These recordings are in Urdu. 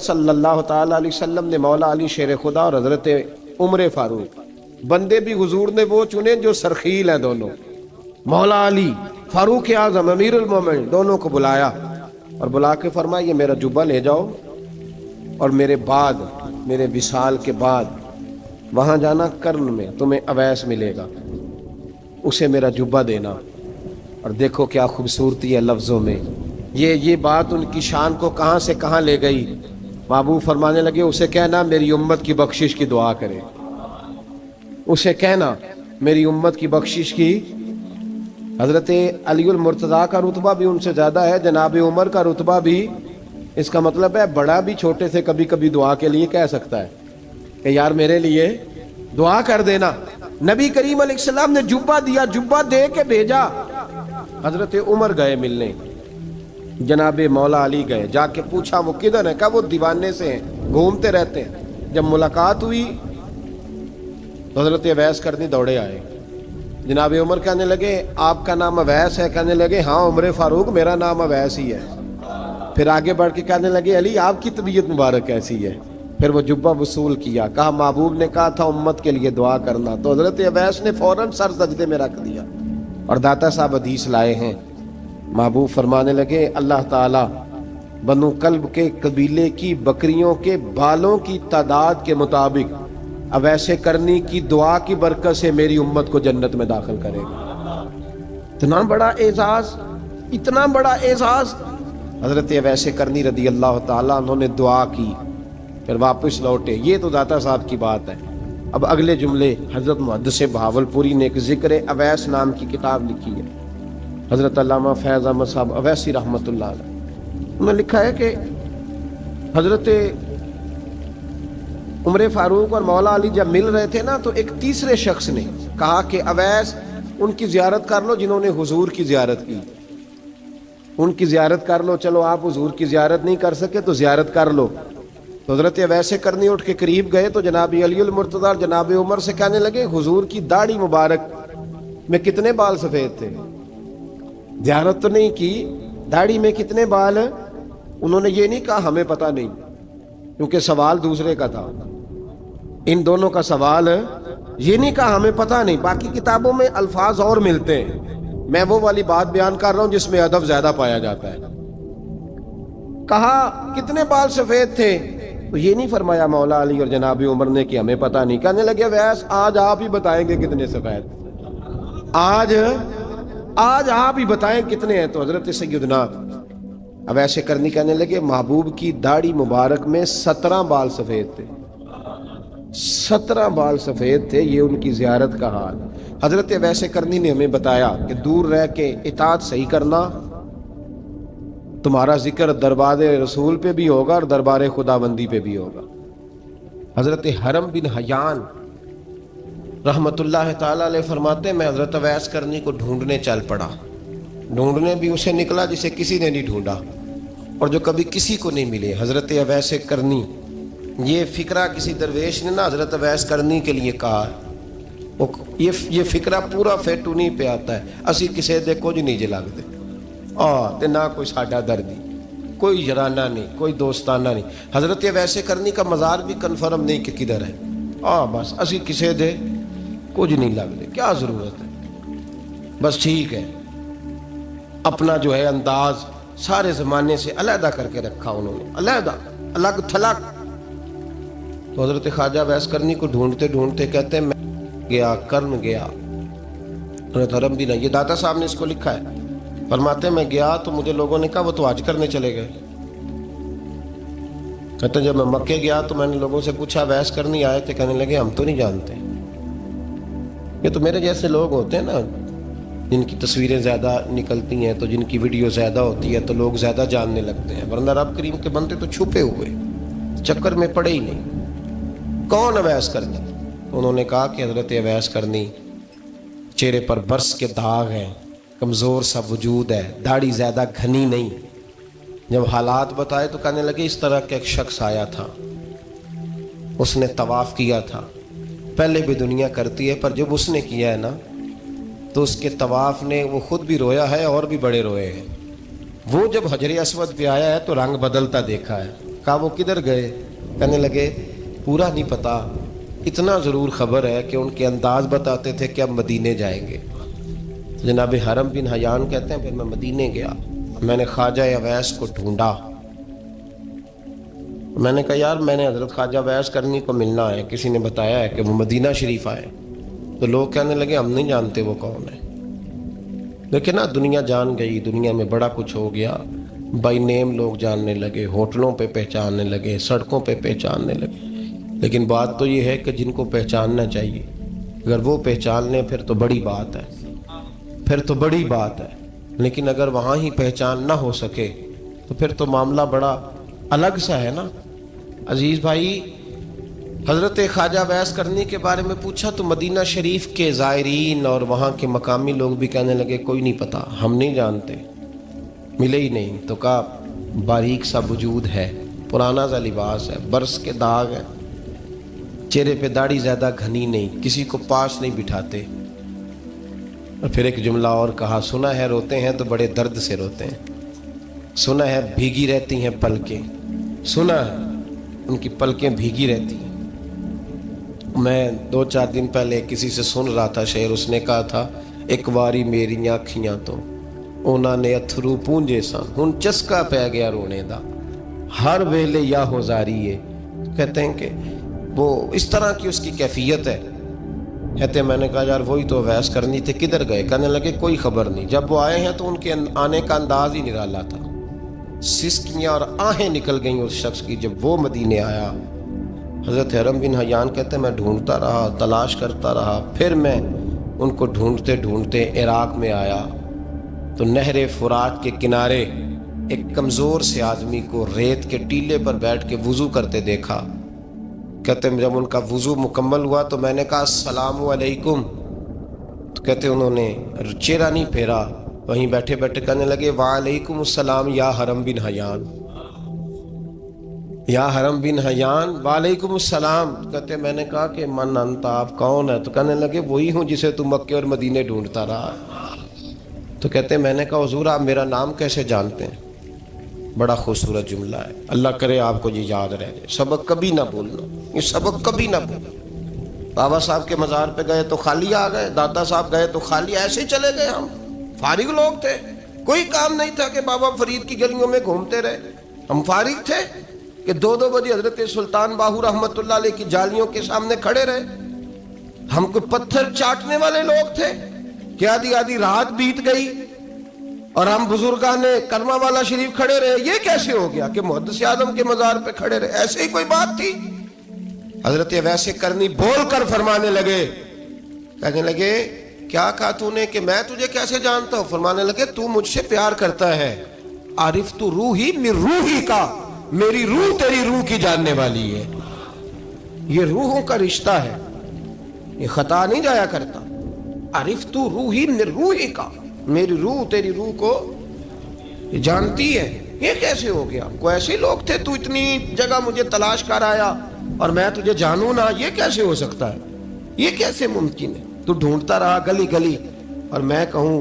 صلی اللہ تعالی علیہ وسلم نے مولا علی شیر خدا اور حضرت عمر فاروق بندے بھی حضور نے وہ چنے جو سرخیل ہیں دونوں، مولا علی فاروق اعظم امیر المومنین دونوں کو بلایا اور بلا کے فرمایا یہ میرا جبہ لے جاؤ اور میرے بعد میرے وصال کے بعد وہاں جانا کرن میں تمہیں اویس ملے گا، اسے میرا جبہ دینا۔ اور دیکھو کیا خوبصورتی ہے لفظوں میں، یہ بات ان کی شان کو کہاں سے کہاں لے گئی۔ محبوب فرمانے لگے اسے کہنا میری امت کی بخشش کی دعا کرے، اسے کہنا میری امت کی بخشش کی۔ حضرت علی المرتضیٰ کا رتبہ بھی ان سے زیادہ ہے، جناب عمر کا رتبہ بھی، اس کا مطلب ہے بڑا بھی چھوٹے سے کبھی کبھی دعا کے لیے کہہ سکتا ہے کہ یار میرے لیے دعا کر دینا۔ نبی کریم علیہ السلام نے جبہ دیا، جبہ دے کے بھیجا۔ حضرت عمر گئے ملنے، جناب مولا علی گئے، جا کے پوچھا وہ کدھر ہے، کہا وہ دیوانے سے ہیں، گھومتے رہتے ہیں۔ جب ملاقات ہوئی تو حضرت اویس کرنی دوڑے آئے، جناب عمر کہنے لگے آپ کا نام اویس ہے؟ کہنے لگے ہاں عمر فاروق میرا نام اویس ہی ہے۔ پھر آگے بڑھ کے کہنے لگے علی آپ کی طبیعت مبارک کیسی ہے؟ پھر وہ جبہ وصول کیا، کہا محبوب نے کہا تھا امت کے لیے دعا کرنا، تو حضرت اویس نے فوراً سر سجدے میں رکھ دیا۔ اور داتا صاحب حدیث لائے ہیں، محبوب فرمانے لگے اللہ تعالیٰ بنو کلب کے قبیلے کی بکریوں کے بالوں کی تعداد کے مطابق اویس کرنی کی دعا کی برکت سے میری امت کو جنت میں داخل کرے گا۔ اتنا بڑا اعزاز، اتنا بڑا اعزاز۔ حضرت اویس کرنی رضی اللہ تعالیٰ انہوں نے دعا کی، پھر واپس لوٹے۔ یہ تو داتا صاحب کی بات ہے۔ اب اگلے جملے حضرت محدث بہاولپوری نے ایک ذکر اویس نام کی کتاب لکھی ہے، حضرت علامہ فیض احمد صاحب اویسی رحمۃ اللہ علیہ، انہوں نے لکھا ہے کہ حضرت عمر فاروق اور مولا علی جب مل رہے تھے نا تو ایک تیسرے شخص نے کہا کہ اویس ان کی زیارت کر لو جنہوں نے حضور کی زیارت کی، ان کی زیارت کر لو، چلو آپ حضور کی زیارت نہیں کر سکے تو زیارت کر لو۔ تو حضرت اویس کرنی اٹھ کے قریب گئے تو جناب علی المرتضیٰ اور جناب عمر سے کہنے لگے حضور کی داڑھی مبارک میں کتنے بال سفید تھے؟ زیارت تو نہیں کی، داڑھی میں کتنے بال؟ انہوں نے یہ نہیں کہا ہمیں پتہ نہیں، کیونکہ سوال دوسرے کا تھا۔ ان دونوں کا سوال یہ نہیں کہا ہمیں پتہ نہیں، باقی کتابوں میں الفاظ اور ملتے ہیں، میں وہ والی بات بیان کر رہا ہوں جس میں ادب زیادہ پایا جاتا ہے۔ کہا کتنے بال سفید تھے؟ تو یہ نہیں فرمایا مولا علی اور جناب عمر نے کہ ہمیں پتہ نہیں، کہنے لگے ویس آج آپ ہی بتائیں گے کتنے سفید، آج آپ ہی بتائیں کتنے ہیں۔ تو حضرت سیدنا اویس کرنی کہنے لگے محبوب کی داڑھی مبارک میں 17 بال سفید تھے، 17 بال سفید تھے، یہ ان کی زیارت کا حال۔ حضرت اویس کرنی نے ہمیں بتایا کہ دور رہ کے اطاعت صحیح کرنا، تمہارا ذکر دربار رسول پہ بھی ہوگا اور دربار خداوندی پہ بھی ہوگا۔ حضرت حرم بن حیان رحمت اللہ تعالیٰ علیہ فرماتے ہیں میں حضرت اویس کرنی کو ڈھونڈنے چل پڑا، ڈھونڈنے بھی اسے نکلا جسے کسی نے نہیں ڈھونڈا اور جو کبھی کسی کو نہیں ملے۔ حضرت اویس کرنی، یہ فکرہ کسی درویش نے نا حضرت اویس کرنی کے لیے کہا، یہ فکرہ پورا فیٹونی پہ آتا ہے، اسی کسے دے کچھ نہیں جے لگتے، تے نہ کوئی ساڈا دردی، کوئی یارانہ نہیں، کوئی دوستانہ نہیں۔ حضرت اویس کرنی کا مزار بھی کنفرم نہیں کہ کدھر ہے، بس اسی کسے دے کچھ نہیں لگتے، کیا ضرورت ہے، بس ٹھیک ہے۔ اپنا جو ہے انداز سارے زمانے سے علیحدہ کر کے رکھا انہوں نے، علیحدہ، الگ تھلگ۔ تو حضرت خواجہ اویس کرنی کو ڈھونڈتے ڈھونڈتے کہتے ہیں میں گیا، کرن گیا، حضرت حرم بھی نہیں، یہ داتا صاحب نے اس کو لکھا ہے، فرماتے ہیں میں گیا تو مجھے لوگوں نے کہا وہ تو حج کرنے چلے گئے۔ کہتے ہیں جب میں مکے گیا تو میں نے لوگوں سے پوچھا اویس کرنی آئے تھے؟ کہنے لگے ہم تو نہیں جانتے۔ یہ تو میرے جیسے لوگ ہوتے ہیں نا جن کی تصویریں زیادہ نکلتی ہیں تو جن کی ویڈیو زیادہ ہوتی ہے تو لوگ زیادہ جاننے لگتے ہیں، ورنہ رب کریم کے بندے تو چھپے ہوئے چکر میں پڑے ہی نہیں۔ کون اویس کرنی؟ انہوں نے کہا کہ حضرت اویس کرنی، چہرے پر برس کے داغ ہیں، کمزور سا وجود ہے، داڑھی زیادہ گھنی نہیں۔ جب حالات بتائے تو کہنے لگے اس طرح کا ایک شخص آیا تھا، اس نے طواف کیا تھا، پہلے بھی دنیا کرتی ہے پر جب اس نے کیا ہے نا تو اس کے طواف نے وہ خود بھی رویا ہے اور بھی بڑے روئے ہیں۔ وہ جب حجر اسود پہ آیا ہے تو رنگ بدلتا دیکھا ہے، کہا وہ کدھر گئے؟ کہنے لگے پورا نہیں پتا، اتنا ضرور خبر ہے کہ ان کے انداز بتاتے تھے کہ اب مدینے جائیں گے۔ جناب حرم بن حیان کہتے ہیں پھر میں مدینے گیا، میں نے خواجہ اویس کو ڈھونڈا، میں نے کہا یار میں نے حضرت خواجہ اویس کرنی کو ملنا ہے، کسی نے بتایا ہے کہ وہ مدینہ شریف آئے، تو لوگ کہنے لگے ہم نہیں جانتے وہ کون ہے۔ لیکن نا دنیا جان گئی، دنیا میں بڑا کچھ ہو گیا، بائی نیم لوگ جاننے لگے، ہوٹلوں پہ پہچاننے لگے، سڑکوں پہ پہچاننے لگے، لیکن بات تو یہ ہے کہ جن کو پہچاننا چاہیے اگر وہ پہچان لیں پھر تو بڑی بات ہے، پھر تو بڑی بات ہے، لیکن اگر وہاں ہی پہچان نہ ہو سکے تو پھر تو معاملہ بڑا الگ سا ہے نا۔ عزیز بھائی، حضرت خواجہ اویس کرنی کے بارے میں پوچھا تو مدینہ شریف کے زائرین اور وہاں کے مقامی لوگ بھی کہنے لگے کوئی نہیں پتا، ہم نہیں جانتے، ملے ہی نہیں۔ تو کہا باریک سا وجود ہے، پرانا سا لباس ہے، برس کے داغ ہے، چہرے پہ داڑھی زیادہ گھنی نہیں، کسی کو پاس نہیں بٹھاتے۔ اور پھر ایک جملہ اور کہا، سنا ہے روتے ہیں تو بڑے درد سے روتے ہیں، سنا ہے بھیگی رہتی ہیں پلکیں، سنا ہے ان کی پلکیں بھیگی رہتی ہیں۔ میں 2-4 دن پہلے کسی سے سن رہا تھا شعر، اس نے کہا تھا ایک واری میری آنکھیاں تو انہوں نے اتھرو پونجے سن، ہن چسکا پہ گیا رونے دا، ہر ویلے یا ہوزاری ہے۔ کہتے ہیں کہ وہ اس طرح کی اس کی کیفیت ہے۔ کہتے ہیں میں نے کہا یار وہی تو اویس کرنی تھے، کدھر گئے؟ کہنے لگے کوئی خبر نہیں، جب وہ آئے ہیں تو ان کے آنے کا انداز ہی نرالا تھا، سسکیاں اور آہیں نکل گئیں اس شخص کی جب وہ مدینے آیا۔ حضرت حرم بن حیان کہتے ہیں میں ڈھونڈتا رہا، تلاش کرتا رہا، پھر میں ان کو ڈھونڈتے ڈھونڈتے عراق میں آیا تو نہر فرات کے کنارے ایک کمزور سے آدمی کو ریت کے ٹیلے پر بیٹھ کے وضو کرتے دیکھا۔ کہتے ہیں جب ان کا وضو مکمل ہوا تو میں نے کہا السلام علیکم، تو کہتے ہیں انہوں نے چہرہ نہیں پھیرا، وہیں بیٹھے بیٹھے کہنے لگے وعلیکم السلام یا حرم بن حیان، یا حرم بن حیان وعلیکم السلام۔ کہتے میں نے کہا کہ من انت، آپ کون ہے؟ تو کہنے لگے وہی ہوں جسے تم مکے اور مدینے ڈھونڈتا رہا۔ تو کہتے میں نے کہا حضور آپ میرا نام کیسے جانتے ہیں؟ بڑا خوبصورت جملہ ہے، اللہ کرے آپ کو یہ یاد رہ جائے، سبق کبھی نہ بھولنا، یہ سبق کبھی نہ بھولنا۔ بابا صاحب کے مزار پہ گئے تو خالی آ گئے، دادا صاحب گئے تو خالی، ایسے ہی چلے گئے، ہم فارغ لوگ تھے، کوئی کام نہیں تھا کہ بابا فرید کی گلیوں میں گھومتے رہے، ہم فارغ تھے کہ 2 بجے حضرت سلطان باہو رحمت اللہ علیہ کی جالیوں کے سامنے کھڑے رہے۔ ہم کوئی پتھر چاٹنے والے لوگ تھے کہ آدھی رات بیت گئی اور ہم بزرگان کلمہ والا شریف کھڑے رہے؟ یہ کیسے ہو گیا کہ محدث اعظم کے مزار پہ کھڑے رہے؟ ایسے ہی کوئی بات تھی؟ حضرت ویسے کرنی بول کر فرمانے لگے، کہنے لگے کیا کہا تو نے کہ میں تجھے کیسے جانتا ہوں؟ فرمانے لگے تو مجھ سے پیار کرتا ہے، عارف تو روحی من روحی کا، میری روح تیری روح کی جاننے والی ہے۔ یہ روحوں کا رشتہ ہے، یہ خطا نہیں جایا کرتا۔ عارف تو روحی من روحی کا، میری روح تیری روح کو جانتی ہے۔ یہ کیسے ہو گیا؟ کوئی ایسے لوگ تھے تو اتنی جگہ مجھے تلاش کر آیا اور میں تجھے جانوں نہ؟ یہ کیسے ہو سکتا ہے؟ یہ کیسے ممکن ہے؟ تو ڈھونڈتا رہا گلی گلی اور میں کہوں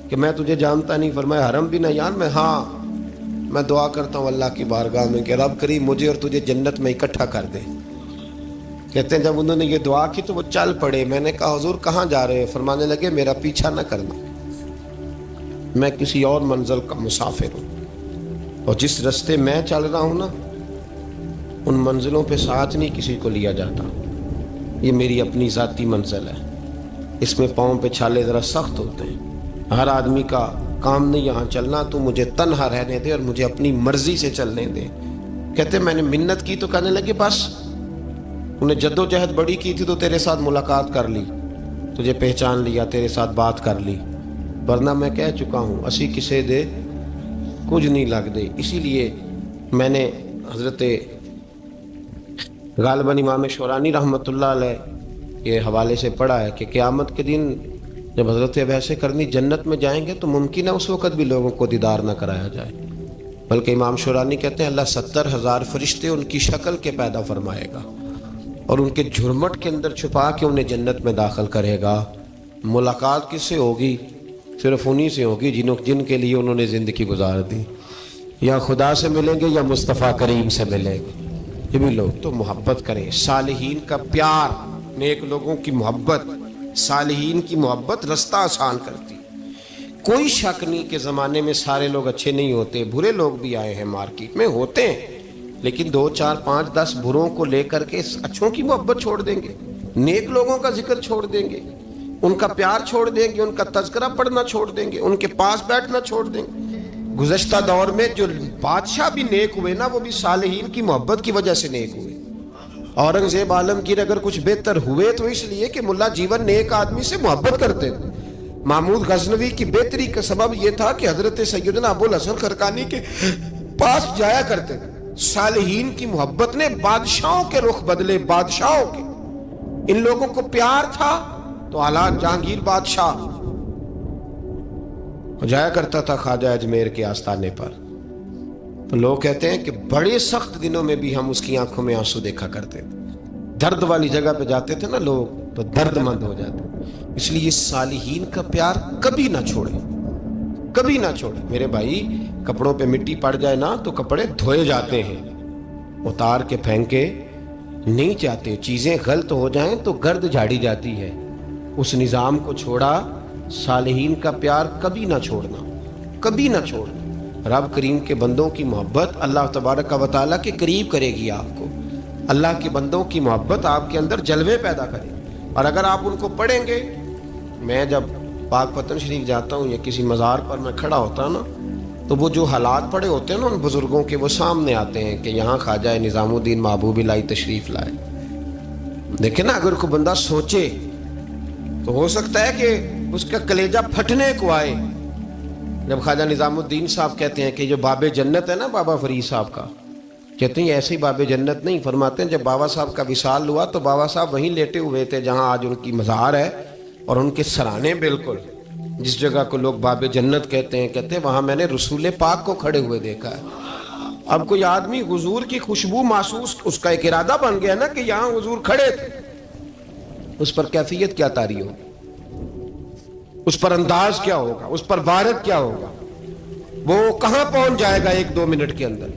کہ میں تجھے جانتا نہیں؟ فرمایا حرم بن حیان میں، ہاں میں دعا کرتا ہوں اللہ کی بارگاہ میں کہ رب کریم مجھے اور تجھے جنت میں اکٹھا کر دے۔ کہتے ہیں جب انہوں نے یہ دعا کی تو وہ چل پڑے۔ میں نے کہا حضور کہاں جا رہے ہیں؟ فرمانے لگے میرا پیچھا نہ کرنا، میں کسی اور منزل کا مسافر ہوں، اور جس رستے میں چل رہا ہوں نا ان منزلوں پہ ساتھ نہیں کسی کو لیا جاتا، یہ میری اپنی ذاتی منزل ہے، اس میں پاؤں پہ چھالے ذرا سخت ہوتے ہیں، ہر آدمی کا کام نہیں یہاں چلنا، تو مجھے تنہا رہنے دے اور مجھے اپنی مرضی سے چلنے دے۔ کہتے میں نے منت کی تو کہنے لگے بس انہیں جد و جہد بڑی کی تھی تو تیرے ساتھ ملاقات کر لی، تجھے پہچان لیا، تیرے ساتھ بات کر لی، ورنہ میں کہہ چکا ہوں اسی کسے دے کچھ نہیں لگ دے۔ اسی لیے میں نے حضرت غالباً امام شورانی رحمۃ اللہ علیہ کے حوالے سے پڑھا ہے کہ قیامت کے دن جب حضرت ویسے کرنی جنت میں جائیں گے تو ممکن ہے اس وقت بھی لوگوں کو دیدار نہ کرایا جائے، بلکہ امام شورانی کہتے ہیں اللہ 70,000 فرشتے ان کی شکل کے پیدا فرمائے گا اور ان کے جھرمٹ کے اندر چھپا کے انہیں جنت میں داخل کرے گا۔ ملاقات کس سے ہوگی؟ صرف انہی سے ہوگی جن کے لیے انہوں نے زندگی گزار دی۔ یا خدا سے ملیں گے یا مصطفیٰ کریم سے ملیں گے. یہ بھی لوگ تو محبت کریں. صالحین کا پیار، نیک لوگوں کی محبت، صالحین کی محبت رستہ آسان کرتی. کوئی شک نہیں کہ زمانے میں سارے لوگ اچھے نہیں ہوتے، برے لوگ بھی آئے ہیں مارکیٹ میں، ہوتے ہیں، لیکن 2 4 5 10 بروں کو لے کر کے اچھوں کی محبت چھوڑ دیں گے، نیک لوگوں کا ذکر چھوڑ دیں گے، ان کا پیار چھوڑ دیں گے، ان کا تذکرہ پڑھنا چھوڑ دیں گے، ان کے پاس بیٹھنا چھوڑ دیں گے. گزشتہ دور میں جو بادشاہ بھی نیک ہوئے نا، وہ بھی صالحین کی محبت کی وجہ سے نیک ہوئے. اورنگزیب عالمگیر اگر کچھ بہتر ہوئے تو اس لیے کہ ملا جیون نیک آدمی سے محبت کرتے تھے. محمود غزنوی کی بہتری کا سبب یہ تھا کہ حضرت سیدنا ابوالحسن خرقانی کے پاس جایا کرتے تھے. صالحین کی محبت نے بادشاہوں کے رخ بدلے، بادشاہوں کے. ان لوگوں کو پیار تھا تو حالات جہانگیر بادشاہ جایا کرتا تھا خواجہ اجمیر کے آستانے پر، تو لوگ کہتے ہیں کہ بڑے سخت دنوں میں بھی ہم اس کی آنکھوں میں آنسو دیکھا کرتے تھے. درد والی جگہ پہ جاتے تھے نا لوگ تو درد مند ہو جاتے. اس لیے صالحین کا پیار کبھی نہ چھوڑے، کبھی نہ چھوڑے. میرے بھائی، کپڑوں پہ مٹی پڑ جائے نا تو کپڑے دھوئے جاتے ہیں، اتار کے پھینکے نہیں جاتے. چیزیں غلط ہو جائیں تو گرد جھاڑی جاتی ہے. اس نظام کو چھوڑا. صالحین کا پیار کبھی نہ چھوڑنا، کبھی نہ چھوڑنا. رب کریم کے بندوں کی محبت اللہ تبارک و تعالیٰ کے قریب کرے گی آپ کو. اللہ کے بندوں کی محبت آپ کے اندر جلوے پیدا کرے. اور اگر آپ ان کو پڑھیں گے، میں جب پاک پتن شریف جاتا ہوں یا کسی مزار پر میں کھڑا ہوتا ہوں نا، تو وہ جو حالات پڑے ہوتے ہیں نا ان بزرگوں کے، وہ سامنے آتے ہیں کہ یہاں خواجہ نظام الدین محبوبی لائی تشریف لائے. دیکھیں نا، اگر کوئی بندہ سوچے تو ہو سکتا ہے کہ اس کا کلیجہ پھٹنے کو آئے جب خواجہ نظام الدین صاحب کہتے ہیں کہ جو باب جنت ہے نا بابا فرید صاحب کا، کہتے ہیں ایسے ہی باب جنت نہیں. فرماتے ہیں جب بابا صاحب کا وصال ہوا تو بابا صاحب وہیں لیٹے ہوئے تھے جہاں آج ان کی مزار ہے، اور ان کے سرانے بالکل جس جگہ کو لوگ باب جنت کہتے ہیں وہاں میں نے رسول پاک کو کھڑے ہوئے دیکھا ہے. اب کوئی آدمی حضور کی خوشبو محسوس، اس کا ایک ارادہ بن گیا نا کہ یہاں حضور کھڑے تھے، اس پر کیفیت کیا طاری ہوگی، اس پر انداز کیا ہوگا، اس پر وارد کیا ہوگا، وہ کہاں پہنچ جائے گا 1-2 منٹ کے اندر.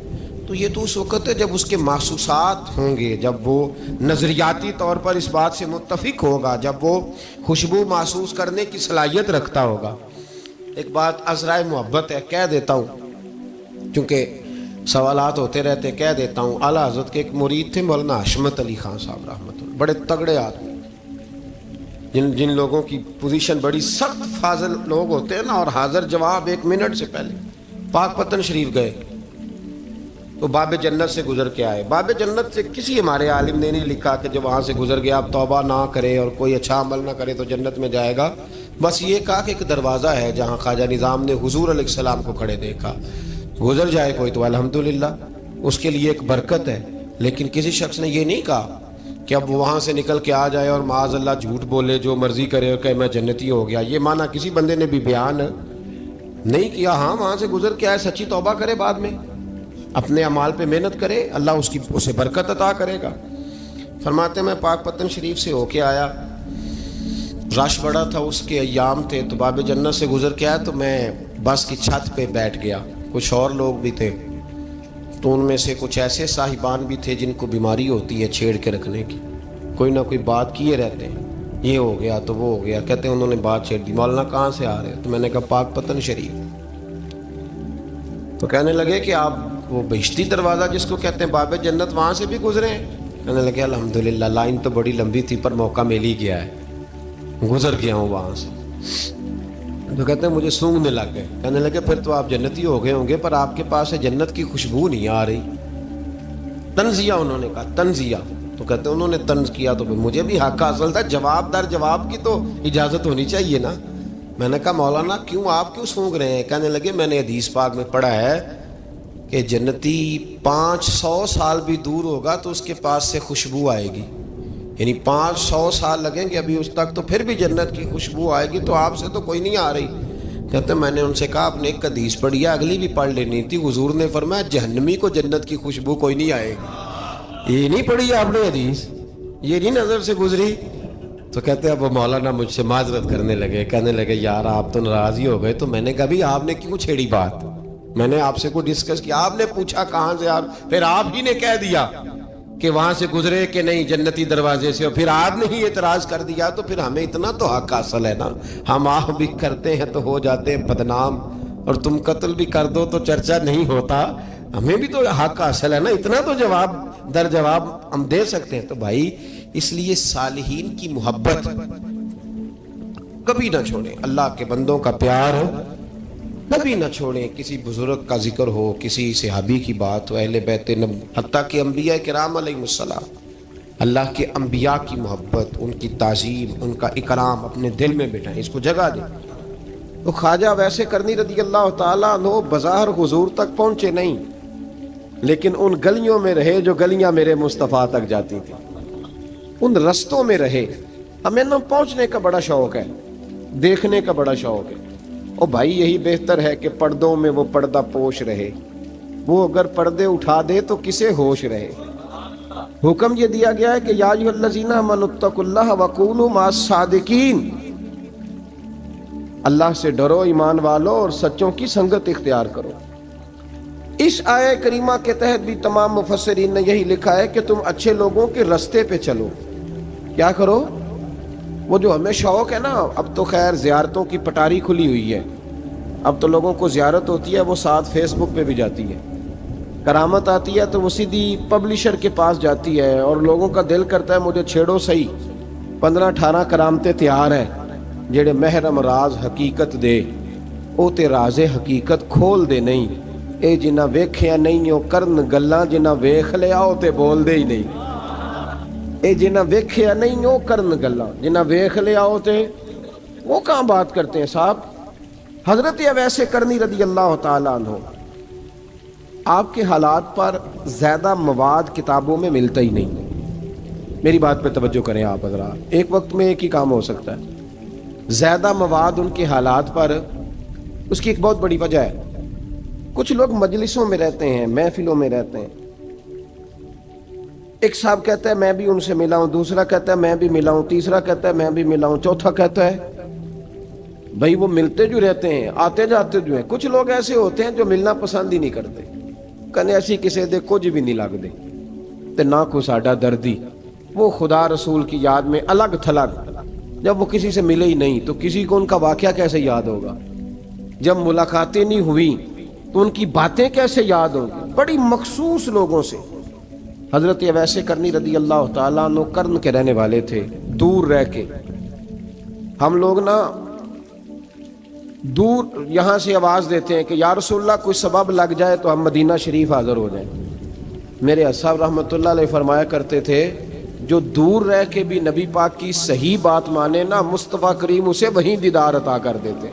تو یہ تو اس وقت ہے جب اس کے محسوسات ہوں گے، جب وہ نظریاتی طور پر اس بات سے متفق ہوگا، جب وہ خوشبو محسوس کرنے کی صلاحیت رکھتا ہوگا. ایک بات عذرائے محبت ہے، کہہ دیتا ہوں کیونکہ سوالات ہوتے رہتے، کہہ دیتا ہوں. اعلیٰ حضرت کے ایک مرید تھے مولانا حشمت علی خان صاحب رحمۃ اللہ، بڑے تگڑے آدمی، جن لوگوں کی پوزیشن بڑی سخت فاضل لوگ ہوتے ہیں نا، اور حاضر جواب 1 منٹ سے پہلے. پاک پتن شریف گئے تو باب جنت سے گزر کے آئے. باب جنت سے کسی ہمارے عالم نے نہیں لکھا کہ جب وہاں سے گزر گیا اب توبہ نہ کرے اور کوئی اچھا عمل نہ کرے تو جنت میں جائے گا. بس یہ کہا کہ ایک دروازہ ہے جہاں خواجہ نظام نے حضور علیہ السلام کو کھڑے دیکھا، گزر جائے کوئی تو الحمدللہ اس کے لیے ایک برکت ہے. لیکن کسی شخص نے یہ نہیں کہا کہ اب وہاں سے نکل کے آ جائے اور معاذ اللہ جھوٹ بولے، جو مرضی کرے اور کہ میں جنتی ہو گیا. یہ معنی کسی بندے نے بھی بیان نہیں کیا. ہاں، وہاں سے گزر کے آئے، سچی توبہ کرے، بعد میں اپنے اعمال پہ محنت کرے، اللہ اسے برکت عطا کرے گا. فرماتے میں پاک پتن شریف سے ہو کے آیا، رش بڑا تھا، اس کے ایام تھے، تو باب جنت سے گزر کے آیا تو میں بس کی چھت پہ بیٹھ گیا. کچھ اور لوگ بھی تھے، تو ان میں سے کچھ ایسے صاحبان بھی تھے جن کو بیماری ہوتی ہے چھیڑ کے رکھنے کی، کوئی نہ کوئی بات کیے رہتے ہیں، یہ ہو گیا تو وہ ہو گیا. کہتے ہیں انہوں نے بات چھیڑ دی، مولانا کہاں سے آ رہے؟ تو میں نے کہا پاک پتن شریف. تو کہنے لگے کہ آپ وہ بہشتی دروازہ جس کو کہتے ہیں باب جنت، وہاں سے بھی گزرے ہیں؟ کہنے لگے الحمدللہ، لائن تو بڑی لمبی تھی پر موقع مل ہی گیا ہے، گزر گیا ہوں وہاں سے. تو کہتے ہیں مجھے سونگنے لگ گئے. کہنے لگے پھر تو آپ جنتی ہو گئے ہوں گے، پر آپ کے پاس سے جنت کی خوشبو نہیں آ رہی. تنزیہ انہوں نے کہا، تنزیہ. تو کہتے ہیں انہوں نے طنز کیا تو مجھے بھی حق حاصل تھا، جواب در جواب کی تو اجازت ہونی چاہیے نا. میں نے کہا مولانا کیوں، آپ کیوں سونگ رہے ہیں؟ کہنے لگے میں نے حدیث پاک میں پڑھا ہے کہ جنتی 500 سال بھی دور ہوگا تو اس کے پاس سے خوشبو آئے گی، یعنی 500 سال لگیں گے ابھی اس تک، تو پھر بھی جنت کی خوشبو آئے گی. تو آپ سے تو کوئی نہیں آ رہی. کہتے میں نے ان سے کہا آپ نے ایک حدیث پڑھی ہے، اگلی بھی پڑھ لینی تھی. حضور نے فرمایا جہنمی کو جنت کی خوشبو کوئی نہیں آئے گی. یہ نہیں پڑھی آپ نے حدیث، یہ نہیں نظر سے گزری؟ تو کہتے اب وہ مولانا مجھ سے معذرت کرنے لگے، کہنے لگے یار آپ تو ناراض ہی ہو گئے. تو میں نے کہا بھی آپ نے کیوں چھیڑی بات؟ میں نے آپ سے کوئی ڈسکس کیا، آپ نے پوچھا کہاں سے، آپ پھر آپ ہی نے کہہ دیا کہ وہاں سے گزرے کہ نہیں جنتی دروازے سے، اور پھر آپ نے ہی اعتراض کر دیا، تو پھر ہمیں اتنا تو حق حاصل ہے نا، ہم آپ بھی کرتے ہیں تو ہو جاتے ہیں بدنام، اور تم قتل بھی کر دو تو چرچا نہیں ہوتا، ہمیں بھی تو حق حاصل ہے نا، اتنا تو جواب در جواب ہم دے سکتے ہیں۔ تو بھائی اس لیے صالحین کی محبت کبھی نہ چھوڑیں، اللہ کے بندوں کا پیار ہو کبھی نہ چھوڑیں، کسی بزرگ کا ذکر ہو، کسی صحابی کی بات ہو، اہل بیت نبی، حتیٰ کہ انبیاء کرام علیہ السلام، اللہ کے انبیاء کی محبت، ان کی تعظیم، ان کا اکرام اپنے دل میں بٹھائیں، اس کو جگہ دیں۔ تو خواجہ ویسے کرنی رضی اللہ تعالیٰ عنہ بظاہر حضور تک پہنچے نہیں، لیکن ان گلیوں میں رہے جو گلیاں میرے مصطفیٰ تک جاتی تھیں، ان رستوں میں رہے۔ ہمیں نہ پہنچنے کا بڑا شوق ہے، دیکھنے کا بڑا شوق ہے، اور بھائی یہی بہتر ہے کہ پردوں میں وہ پردہ پوش رہے، وہ اگر پردے اٹھا دے تو کسے ہوش رہے۔ حکم یہ دیا گیا ہے کہ یا ایھا الذین آمنوا اتقوا اللہ وکونوا مع الصادقین، اللہ سے ڈرو ایمان والو اور سچوں کی سنگت اختیار کرو۔ اس آیہ کریمہ کے تحت بھی تمام مفسرین نے یہی لکھا ہے کہ تم اچھے لوگوں کے رستے پہ چلو۔ کیا کرو؟ وہ جو ہمیں شوق ہے نا، اب تو خیر زیارتوں کی پٹاری کھلی ہوئی ہے، اب تو لوگوں کو زیارت ہوتی ہے وہ ساتھ فیس بک پہ بھی جاتی ہے، کرامت آتی ہے تو وہ سیدھی پبلشر کے پاس جاتی ہے، اور لوگوں کا دل کرتا ہے مجھے چھیڑو صحیح، 15-18 کرامتیں تیار ہیں، جڑے محرم راز حقیقت دے او تے راز حقیقت کھول دے نہیں، اے جنہ ویکھیا نہیں او کرن گلاں، جنہ ویکھ لیا او تے بول دے ہی نہیں، اے جنہ ویکھیا نہیں او کرن گلاں، جنہ ویکھ لیا او تے وہ کہاں بات کرتے ہیں صاحب۔ حضرت اویس کرنی رضی اللہ تعالیٰ عنہ، آپ کے حالات پر زیادہ مواد کتابوں میں ملتا ہی نہیں، میری بات پہ توجہ کریں آپ حضرات، ایک وقت میں ایک ہی کام ہو سکتا ہے، زیادہ مواد ان کے حالات پر، اس کی ایک بہت بڑی وجہ ہے، کچھ لوگ مجلسوں میں رہتے ہیں، محفلوں میں رہتے ہیں، ایک صاحب کہتا ہے میں بھی ان سے ملا ہوں، دوسرا کہتا ہے میں بھی ملا ہوں، تیسرا کہتا ہے میں بھی ملا ہوں، چوتھا کہتا ہے بھائی وہ ملتے جو رہتے ہیں، آتے جاتے جو ہیں۔ کچھ لوگ ایسے ہوتے ہیں جو ملنا پسند ہی نہیں کرتے، کنے ایسی کسی دے کچھ بھی نہیں لگ دے تے نہ کو ساڈا دردی، وہ خدا رسول کی یاد میں الگ تھلگ، جب وہ کسی سے ملے ہی نہیں تو کسی کو ان کا واقعہ کیسے یاد ہوگا، جب ملاقاتیں نہیں ہوئی تو ان کی باتیں کیسے یاد ہوں گی، بڑی مخصوص لوگوں سے۔ حضرت اویس کرنی رضی اللہ تعالیٰ عنہ کرن کے رہنے والے تھے، دور رہ کے، ہم لوگ نا دور یہاں سے آواز دیتے ہیں کہ یا رسول اللہ کوئی سبب لگ جائے تو ہم مدینہ شریف حاضر ہو جائیں۔ میرے اصحاب رحمۃ اللہ علیہ فرمایا کرتے تھے جو دور رہ کے بھی نبی پاک کی صحیح بات مانے نا، مصطفیٰ کریم اسے وہیں دیدار عطا کر دیتے،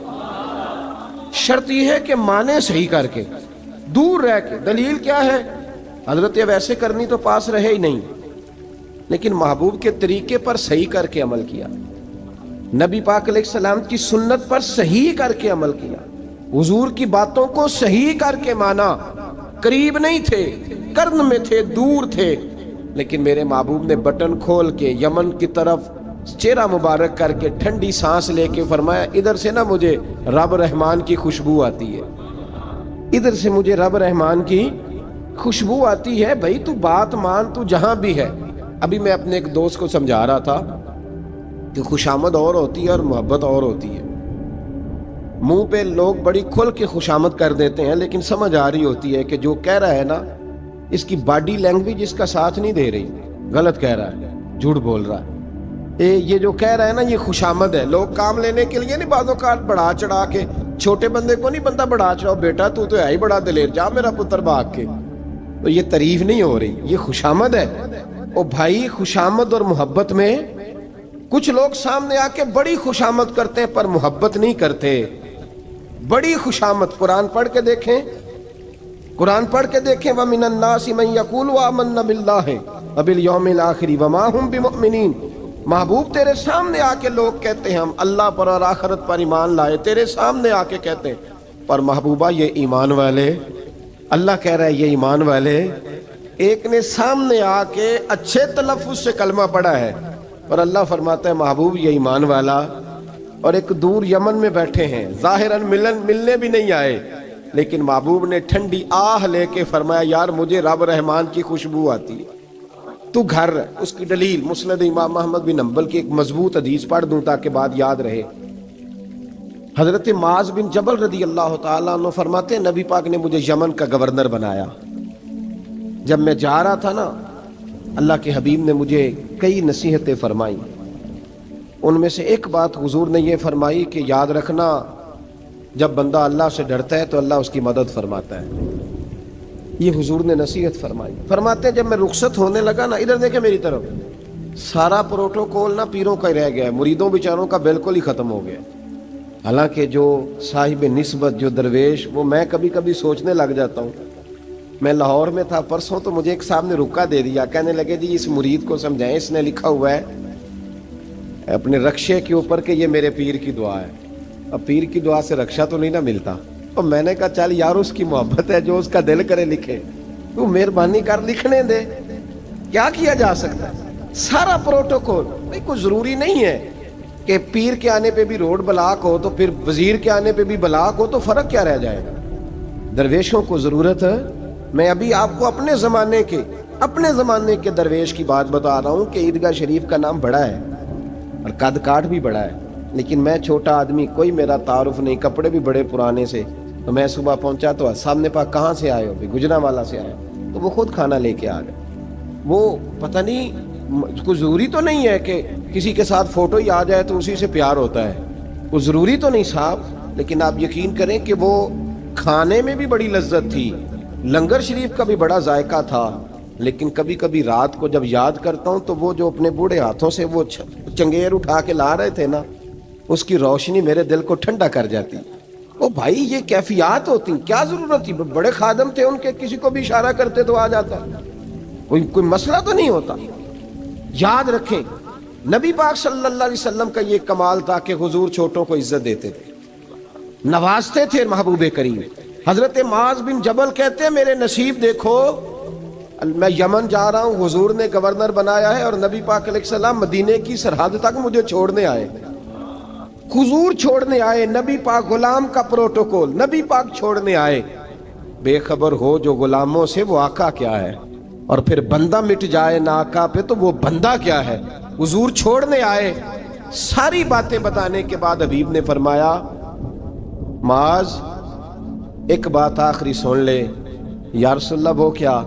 شرط یہ ہے کہ مانے صحیح کر کے، دور رہ کے۔ دلیل کیا ہے؟ حضرت اویس کرنی تو پاس رہے ہی نہیں، لیکن محبوب کے طریقے پر صحیح کر کے عمل کیا، نبی پاک علیہ السلام کی سنت پر صحیح کر کے عمل کیا، حضور کی باتوں کو صحیح کر کے مانا۔ قریب نہیں تھے، قرن میں تھے، دور تھے، لیکن میرے محبوب نے بٹن کھول کے یمن کی طرف چہرہ مبارک کر کے ٹھنڈی سانس لے کے فرمایا ادھر سے نا مجھے رب رحمان کی خوشبو آتی ہے، ادھر سے مجھے رب رحمان کی خوشبو آتی ہے، بھائی تو بات مان، تو جہاں بھی ہے۔ ابھی میں اپنے ایک دوست کو سمجھا رہا تھا کہ خوشامد اور ہوتی ہے اور محبت اور ہوتی ہے، منہ پہ لوگ بڑی کھل کے خوشامد کر دیتے ہیں، لیکن سمجھ آ رہی ہوتی ہے کہ جو کہہ رہا ہے نا اس کی باڈی لینگویج اس کا ساتھ نہیں دے رہی، غلط کہہ رہا ہے، جھوٹ بول رہا ہے، یہ جو کہہ رہا ہے نا یہ خوشامد ہے۔ لوگ کام لینے کے لیے نہیں بعض اوقات بڑھا چڑھا کے، چھوٹے بندے کو نہیں بندہ بڑھا چڑھاؤ، بیٹا تو ہے ہی بڑا دلیر، جا میرا پتر بھاگ کے، تو یہ تعریف نہیں ہو رہی، یہ خوشامد ہے۔ او بھائی خوشامد اور محبت میں کچھ لوگ سامنے آ کے بڑی خوشامد کرتے ہیں پر محبت نہیں کرتے، بڑی خوشامد۔ قرآن پڑھ کے دیکھیں، قرآن پڑھ کے دیکھیں وَمِنَ النَّاسِ مَن يَقُولُ آمَنَّا بِاللَّهِ وَبِالْيَوْمِ الْآخِرِ وَمَا هُمْ بِمُؤْمِنِينَ۔ محبوب تیرے سامنے آ کے لوگ کہتے ہیں ہم اللہ پر اور آخرت پر ایمان لائے، تیرے سامنے آ کے کہتے ہیں، پر محبوبہ یہ ایمان والے، اللہ کہہ رہا ہے یہ ایمان والے۔ ایک نے سامنے آ کے اچھے تلفظ سے کلمہ پڑھا ہے اور اللہ فرماتا ہے محبوب یہ ایمان والا، اور ایک دور یمن میں بیٹھے ہیں، ظاہراً ملنے بھی نہیں آئے، لیکن محبوب نے ٹھنڈی آہ لے کے فرمایا یار مجھے رب رحمان کی خوشبو آتی ہے، تو گھر رہ۔ اس کی دلیل مسند امام محمد بن حنبل کی ایک مضبوط حدیث پڑھ دوں تاکہ بات یاد رہے۔ حضرت معاذ بن جبل رضی اللہ تعالیٰ عنہ فرماتے ہیں نبی پاک نے مجھے یمن کا گورنر بنایا۔ جب میں جا رہا تھا نا، اللہ کے حبیب نے مجھے کئی نصیحتیں فرمائیں، ان میں سے ایک بات حضور نے یہ فرمائی کہ یاد رکھنا جب بندہ اللہ سے ڈرتا ہے تو اللہ اس کی مدد فرماتا ہے۔ یہ حضور نے نصیحت فرمائی۔ فرماتے ہیں جب میں رخصت ہونے لگا نا، ادھر دیکھیں میری طرف، سارا پروٹوکول نا پیروں کا ہی رہ گیا ہے، مریدوں بیچاروں کا بالکل ہی ختم ہو گیا۔ حالانکہ جو صاحب نسبت، جو درویش، وہ میں کبھی کبھی سوچنے لگ جاتا ہوں۔ میں لاہور میں تھا پرسوں، تو مجھے ایک صاحب نے رکا دے دیا، کہنے لگے جی اس مرید کو سمجھائیں، اس نے لکھا ہوا ہے اپنے رکشے کے اوپر کہ یہ میرے پیر کی دعا ہے۔ اب پیر کی دعا سے رکشہ تو نہیں نہ ملتا، اور میں نے کہا چل یار اس کی محبت ہے، جو اس کا دل کرے لکھے، تو مہربانی کر لکھنے دے، کیا کیا جا سکتا ہے۔ سارا پروٹوکول بھائی کوئی ضروری نہیں ہے کہ پیر کے آنے پہ بھی روڈ بلاک ہو تو پھر وزیر کے آنے پہ بھی بلاک ہو، تو فرق کیا رہ جائے گا۔ درویشوں کو ضرورت ہے۔ میں ابھی آپ کو اپنے زمانے کے درویش کی بات بتا رہا ہوں کہ عیدگاہ شریف کا نام بڑا ہے اور قد کاٹ بھی بڑا ہے، لیکن میں چھوٹا آدمی، کوئی میرا تعارف نہیں، کپڑے بھی بڑے پرانے سے۔ تو میں صبح پہنچا تو سامنے پاک کہاں سے آئے ہو؟ گجرا والا سے آئے، تو وہ خود کھانا لے کے آ گئے۔ وہ پتہ نہیں، کوئی ضروری تو نہیں ہے کہ کسی کے ساتھ فوٹو ہی آ جائے تو اسی سے پیار ہوتا ہے، کوئی ضروری تو نہیں صاحب، لیکن آپ یقین کریں کہ وہ کھانے میں بھی بڑی لذت تھی، لنگر شریف کا بھی بڑا ذائقہ تھا۔ لیکن کبھی کبھی رات کو جب یاد کرتا ہوں تو وہ جو اپنے بوڑھے ہاتھوں سے وہ چنگیر اٹھا کے لا رہے تھے نا، اس کی روشنی میرے دل کو ٹھنڈا کر جاتی۔ او بھائی یہ کیفیات ہوتی، کیا ضرورت تھی؟ بڑے خادم تھے ان کے، کسی کو بھی اشارہ کرتے تو آ جاتا، کوئی مسئلہ تو نہیں ہوتا۔ یاد رکھیں نبی پاک صلی اللہ علیہ وسلم کا یہ کمال تھا کہ حضور چھوٹوں کو عزت دیتے تھے، نوازتے تھے محبوب کریم۔ حضرت معاذ بن جبل کہتے ہیں میرے نصیب دیکھو، میں یمن جا رہا ہوں، حضور نے گورنر بنایا ہے، اور نبی پاک علیہ السلام مدینے کی سرحد تک مجھے چھوڑنے آئے، حضور چھوڑنے آئے، نبی پاک غلام کا پروٹوکول، نبی پاک چھوڑنے آئے۔ بے خبر ہو جو غلاموں سے وہ آقا کیا ہے، اور پھر بندہ مٹ جائے نہ آقا پہ تو وہ بندہ کیا ہے۔ حضور چھوڑنے آئے، ساری باتیں بتانے کے بعد حبیب نے فرمایا معاذ ایک بات آخری سن لے۔ یا رسول اللہ وہ کیا؟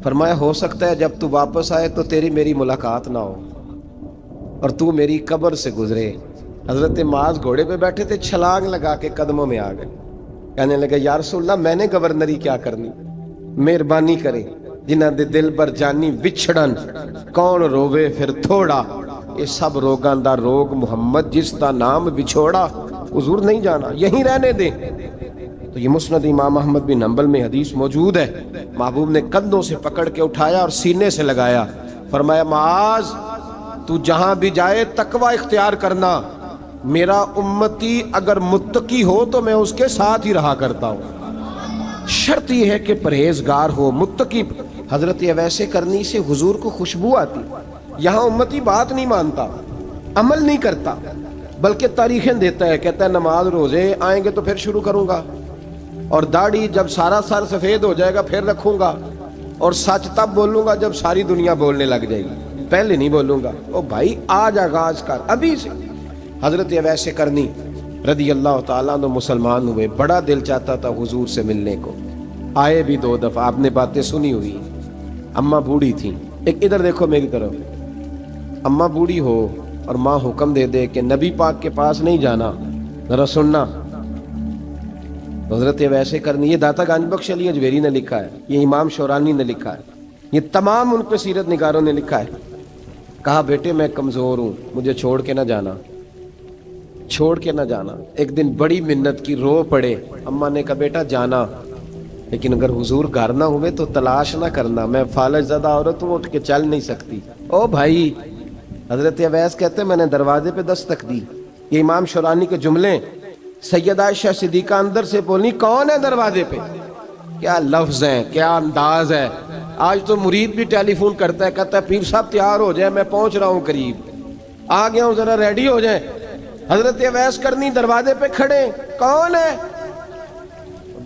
فرمایا ہو سکتا ہے جب تو واپس آئے تو تیری میری ملاقات نہ ہو اور تو میری قبر سے گزرے۔ حضرت معاذ گھوڑے پہ بیٹھے تھے، چھلانگ لگا کے قدموں میں آ گئے، کہنے لگے یا رسول اللہ میں نے گورنری کیا کرنی، مہربانی کرے، جنہاں دے دل بر جانی وچھڑن، کون روے پھر تھوڑا، یہ سب روگاں دا روگ محمد جس دا نام بچھوڑا۔ حضور نہیں جانا، یہیں رہنے دیں۔ تو یہ مسند امام احمد بن حنبل میں حدیث موجود ہے۔ محبوب نے کندھوں سے پکڑ کے اٹھایا اور سینے سے لگایا، فرمایا معاذ تو جہاں بھی جائے تقوی اختیار کرنا، میرا امتی اگر متقی ہو تو میں اس کے ساتھ ہی رہا کرتا ہوں، شرط یہ ہے کہ پرہیزگار ہو، متقی۔ حضرت اویس کرنی سے حضور کو خوشبو آتی۔ یہاں امتی بات نہیں مانتا، عمل نہیں کرتا، بلکہ تاریخیں دیتا ہے، کہتا ہے نماز روزے آئیں گے تو پھر شروع کروں گا، اور داڑھی جب سارا سر سفید ہو جائے گا پھر رکھوں گا، اور سچ تب بولوں گا جب ساری دنیا بولنے لگ جائے گی، پہلے نہیں بولوں گا۔ او بھائی آج آغاز کر ابھی سے۔ حضرت اویس کرنی رضی اللہ تعالیٰ عنہ مسلمان ہوئے، بڑا دل چاہتا تھا حضور سے ملنے کو، آئے بھی 2 دفعہ، آپ نے باتیں سنی ہوئی۔ اماں بوڑھی تھیں، ایک ادھر دیکھو میری طرف، اماں بوڑھی ہو اور ماں حکم دے دے کہ نبی پاک کے پاس نہیں جانا، ذرا سننا۔ حضرت ویسے کرنی، یہ داتا گنج بخش علی اجویری نے لکھا ہے، یہ امام شورانی نے لکھا ہے، یہ تمام ان پہ سیرت نگاروں نے لکھا ہے۔ کہا بیٹے میں کمزور ہوں، مجھے چھوڑ کے نہ جانا، چھوڑ کے نہ جانا۔ ایک دن بڑی منت کی، رو پڑے۔ اماں نے کہا بیٹا جانا، لیکن اگر حضور گھر نہ ہوئے تو تلاش نہ کرنا، میں فالج زدہ عورت ہوں، اٹھ کے چل نہیں سکتی۔ او بھائی، حضرت اویس کہتے میں نے دروازے پہ دستک دی، یہ امام شورانی کے جملے۔ سیدہ عائشہ صدیقہ اندر سے بولنی کون ہے دروازے پہ؟ کیا لفظ ہیں، کیا انداز ہے۔ آج تو مرید بھی ٹیلی فون کرتا ہے، کہتا ہے پیر صاحب تیار ہو جائے، میں پہنچ رہا ہوں، قریب آ گیا ہوں، ذرا ریڈی ہو جائیں۔ حضرت اویس کرنی دروازے پہ کھڑے، کون ہے؟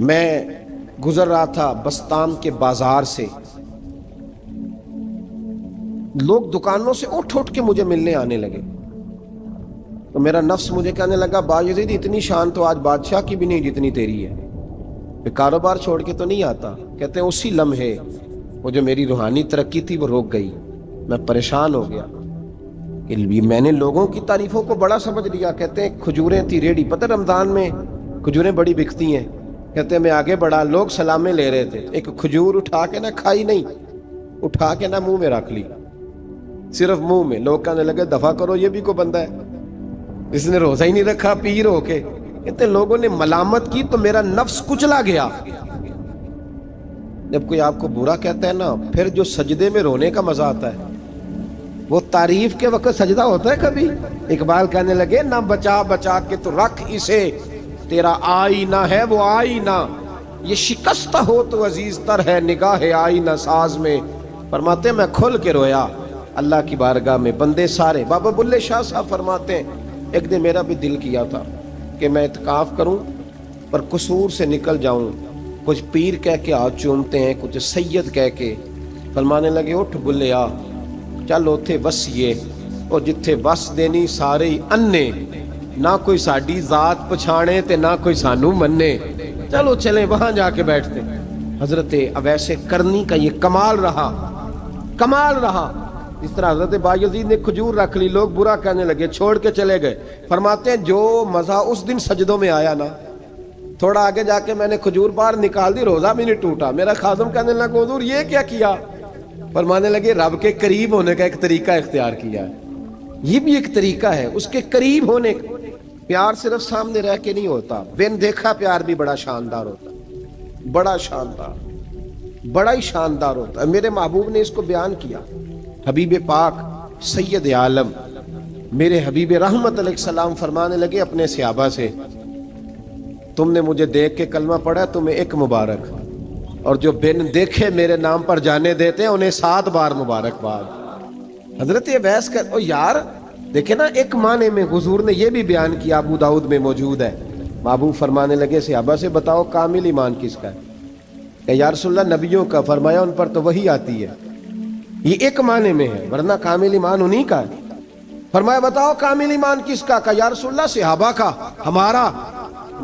میں گزر رہا تھا بستان کے بازار سے، لوگ دکانوں سے اٹھ اٹھ کے مجھے ملنے آنے لگے، تو میرا نفس مجھے کہنے لگا باجید اتنی شان تو آج بادشاہ کی بھی نہیں جتنی تیری ہے، میں کاروبار چھوڑ کے تو نہیں آتا۔ کہتے ہیں اسی لمحے وہ جو میری روحانی ترقی تھی وہ رک گئی، میں پریشان ہو گیا کہ میں نے لوگوں کی تعریفوں کو بڑا سمجھ لیا۔ کہتے ہیں کھجوریں تھی ریڈی، پتہ رمضان میں کھجوریں بڑی بکتی ہیں، کہتے ہیں میں آگے بڑھا، لوگ سلامیں لے رہے تھے، ایک کھجور اٹھا کے نہ کھائی نہیں، اٹھا کے نہ منہ میں رکھ لی، صرف منہ میں۔ لوگ کہنے لگے دفع کرو، یہ بھی کوئی بندہ ہے اس نے روزہ ہی نہیں رکھا پیر ہو کے۔ کہتے ہیں لوگوں نے ملامت کی تو میرا نفس کچلا گیا۔ جب کوئی آپ کو برا کہتا ہے نا، پھر جو سجدے میں رونے کا مزہ آتا ہے، وہ تعریف کے وقت سجدہ ہوتا ہے کبھی؟ اقبال کہنے لگے نہ بچا بچا کے تو رکھ اسے، تیرا آئینہ ہے وہ آئینہ، یہ شکستہ ہو تو عزیز تر ہے نگاہ آئینہ ساز میں۔ فرماتے ہیں میں کھل کے رویا اللہ کی بارگاہ میں، بندے سارے۔ بابا بلے شاہ صاحب فرماتے ہیں ایک دن میرا بھی دل کیا تھا کہ میں اعتکاف کروں پر قصور سے نکل جاؤں، کچھ پیر کہہ کے ہاتھ چومتے ہیں، کچھ سید کہہ کے۔ فرمانے لگے اٹھ بلیا چل اوتھے وسیے، اور جتھے وس دینی سارے ہی انے، نہ کوئی ساڈی ذات پچھانے تے نہ کوئی سانو مننے، چلو چلیں وہاں جا کے بیٹھتے۔ حضرت اویس کرنی کا یہ کمال رہا، کمال رہا۔ اس طرح حضرت بایزید نے کھجور رکھ لی، لوگ برا کہنے لگے، چھوڑ کے چلے گئے۔ فرماتے ہیں جو مزہ اس دن سجدوں میں آیا نا، تھوڑا آگے جا کے میں نے کھجور باہر نکال دی، روزہ بھی نہیں ٹوٹا۔ میرا خادم کہنے لگا حضور یہ کیا کیا؟ فرمانے لگے رب کے قریب ہونے کا ایک طریقہ اختیار کیا ہے، یہ بھی ایک طریقہ ہے اس کے قریب ہونے کا۔ پیار صرف سامنے رہ کے نہیں ہوتا، بن دیکھا پیار بھی بڑا شاندار ہوتا ہے، بڑا شاندار، بڑا ہی شاندار ہوتا ہے۔ میرے محبوب نے اس کو بیان کیا، حبیب پاک سید عالم میرے حبیب رحمت علیہ السلام فرمانے لگے اپنے صحابہ سے، تم نے مجھے دیکھ کے کلمہ پڑھا، تمہیں ایک مبارک، اور جو بن دیکھے میرے نام پر جانے دیتے ہیں انہیں 7 بار مبارکباد۔ حضرت اویس کا او یار دیکھیں نا، ایک معنی میں حضور نے یہ بھی بیان کیا، ابو داؤد میں موجود ہے۔ محبوب فرمانے لگے صحابہ سے بتاؤ کامل ایمان کس کا ہے؟ کہ یا رسول اللہ نبیوں کا۔ فرمایا ان پر تو وہی آتی ہے، یہ ایک معنی میں ہے، ورنہ کامل ایمان انہی کا ہے۔ فرمایا بتاؤ کامل ایمان کس کا؟ کہ یا رسول اللہ صحابہ کا، ہمارا۔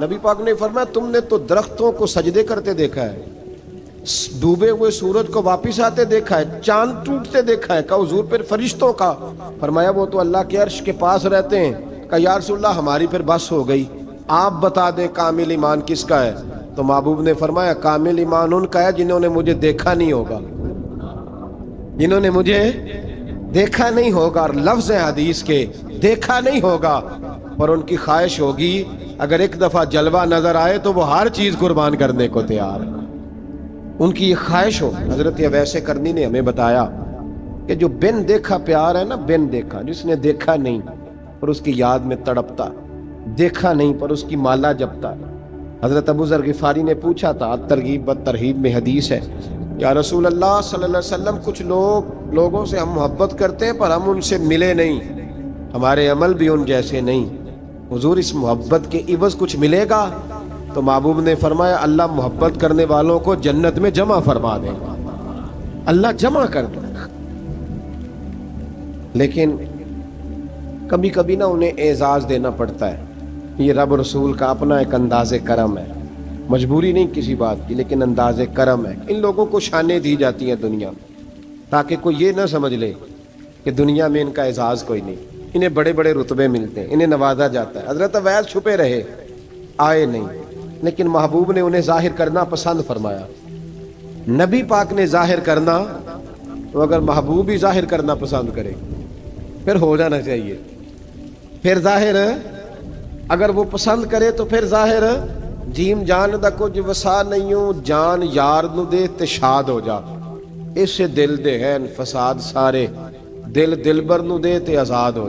نبی پاک نے فرمایا تم نے تو درختوں کو سجدے کرتے دیکھا ہے، ڈوبے ہوئے سورج کو واپس آتے دیکھا ہے، چاند ٹوٹتے دیکھا ہے۔ کہا حضور پھر فرشتوں کا؟ فرمایا وہ تو اللہ کے عرش کے پاس رہتے ہیں۔ کہا یا رسول اللہ ہماری پھر بس ہو گئی، آپ بتا دیں کامل ایمان کس کا ہے؟ تو محبوب نے فرمایا کامل ایمان ان کا ہے جنہوں نے مجھے دیکھا نہیں ہوگا، جنہوں نے مجھے دیکھا نہیں ہوگا، اور لفظ حدیث کے دیکھا نہیں ہوگا، اور ان کی خواہش ہوگی اگر ایک دفعہ جلوہ نظر آئے تو وہ ہر چیز قربان کرنے کو تیار ہے، ان کی یہ خواہش ہو۔ حضرت اویس کرنی نے ہمیں بتایا کہ جو بن دیکھا پیار ہے نا، بن دیکھا، جس نے دیکھا نہیں پر اس کی یاد میں تڑپتا، دیکھا نہیں پر اس کی مالا جپتا۔ حضرت ابو ذر غفاری نے پوچھا تھا، ترغیب و ترہیب میں حدیث ہے، یا رسول اللہ صلی اللہ علیہ وسلم کچھ لوگوں سے ہم محبت کرتے ہیں پر ہم ان سے ملے نہیں، ہمارے عمل بھی ان جیسے نہیں، حضور اس محبت کے عوض کچھ ملے گا؟ تو محبوب نے فرمایا اللہ محبت کرنے والوں کو جنت میں جمع فرما دے گا، اللہ جمع کر دے گا۔ لیکن کبھی کبھی نا انہیں اعزاز دینا پڑتا ہے، یہ رب رسول کا اپنا ایک انداز کرم ہے، مجبوری نہیں کسی بات کی، لیکن انداز کرم ہے۔ ان لوگوں کو شانیں دی جاتی ہیں دنیا میں تاکہ کوئی یہ نہ سمجھ لے کہ دنیا میں ان کا اعزاز کوئی نہیں، انہیں بڑے بڑے رتبے ملتے ہیں، انہیں نوازا جاتا ہے۔ حضرت اویس چھپے رہے، آئے نہیں، لیکن محبوب نے انہیں ظاہر کرنا پسند فرمایا۔ نبی پاک نے ظاہر کرنا تو اگر محبوب ہی ظاہر کرنا پسند کرے پھر ہو جانا چاہیے، پھر ظاہر اگر وہ پسند کرے تو پھر ظاہر جیم جان دا کچھ وسا نہیں ہوں، جان یار نو دے تے شاد ہو جا، اس سے دل دے ہیں فساد سارے، دل دلبر نو دے تے آزاد ہو جا۔